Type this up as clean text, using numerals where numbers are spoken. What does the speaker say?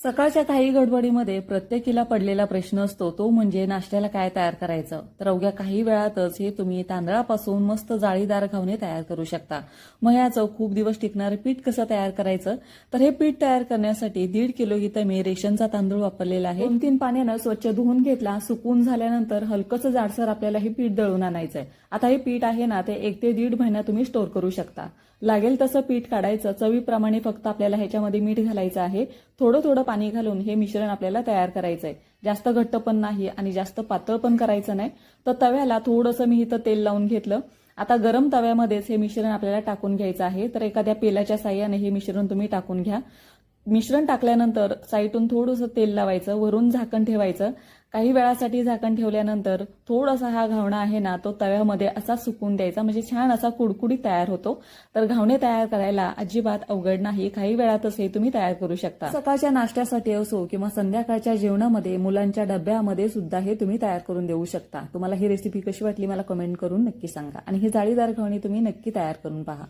सकाळच्या काही गडबडीमध्ये प्रत्येकीला पडलेला प्रश्न असतो तो म्हणजे नाश्त्याला काय तयार करायचं. तर अवघ्या काही वेळातच हे तुम्ही तांदळापासून मस्त जाळीदार घावणे तयार करू शकता. मग याचं खूप दिवस टिकणारं पीठ कसं तयार करायचं, तर हे पीठ तयार करण्यासाठी 1.5 किलो इथं मी रेशनचा तांदूळ वापरलेला आहे. 2-3 पाण्यानं स्वच्छ धुवून घेतला. सुकून झाल्यानंतर हलकंसं जाडसर आपल्याला हे पीठ दळून आणायचंय. आता हे पीठ आहे ना, ते 1 ते 1.5 महिना तुम्ही स्टोअर करू शकता. लागेल तसं पीठ काढायचं. चवीप्रमाणे फक्त आपल्याला ह्याच्यामध्ये मीठ घालायचं आहे. थोडं थोडं पाणी घालून हे मिश्रण आपल्याला तयार करायचंय. जास्त घट्ट पण नाही आणि जास्त पातळ पण करायचं नाही. तर तव्याला थोडंसं मी इथं तेल लावून घेतलं. आता गरम तव्यामध्येच हे मिश्रण आपल्याला टाकून घ्यायचं आहे. तर एखाद्या पेल्याच्या साह्याने हे मिश्रण तुम्ही टाकून घ्या. मिश्रण टाकल्यानंतर साईडून थोडंसं तेल लावायचं, वरून झाकण ठेवायचं. काही वेळासाठी झाकण ठेवल्यानंतर थोडासा हा घावणा आहे ना, तो तव्यामध्ये असा सुकून द्यायचा, म्हणजे छान असा कुडकुडीत तयार होतो. तर घावणे तयार करायला अजिबात अवघड नाही. काही वेळातच हे तुम्ही तयार करू शकता. सकाळच्या नाश्त्यासाठी असो किंवा संध्याकाळच्या जेवणामध्ये, मुलांच्या डब्यामध्ये सुद्धा हे तुम्ही तयार करून देऊ शकता. तुम्हाला ही रेसिपी कशी वाटली मला कमेंट करून नक्की सांगा आणि हे जाळीदार घावणे तुम्ही नक्की तयार करून पहा.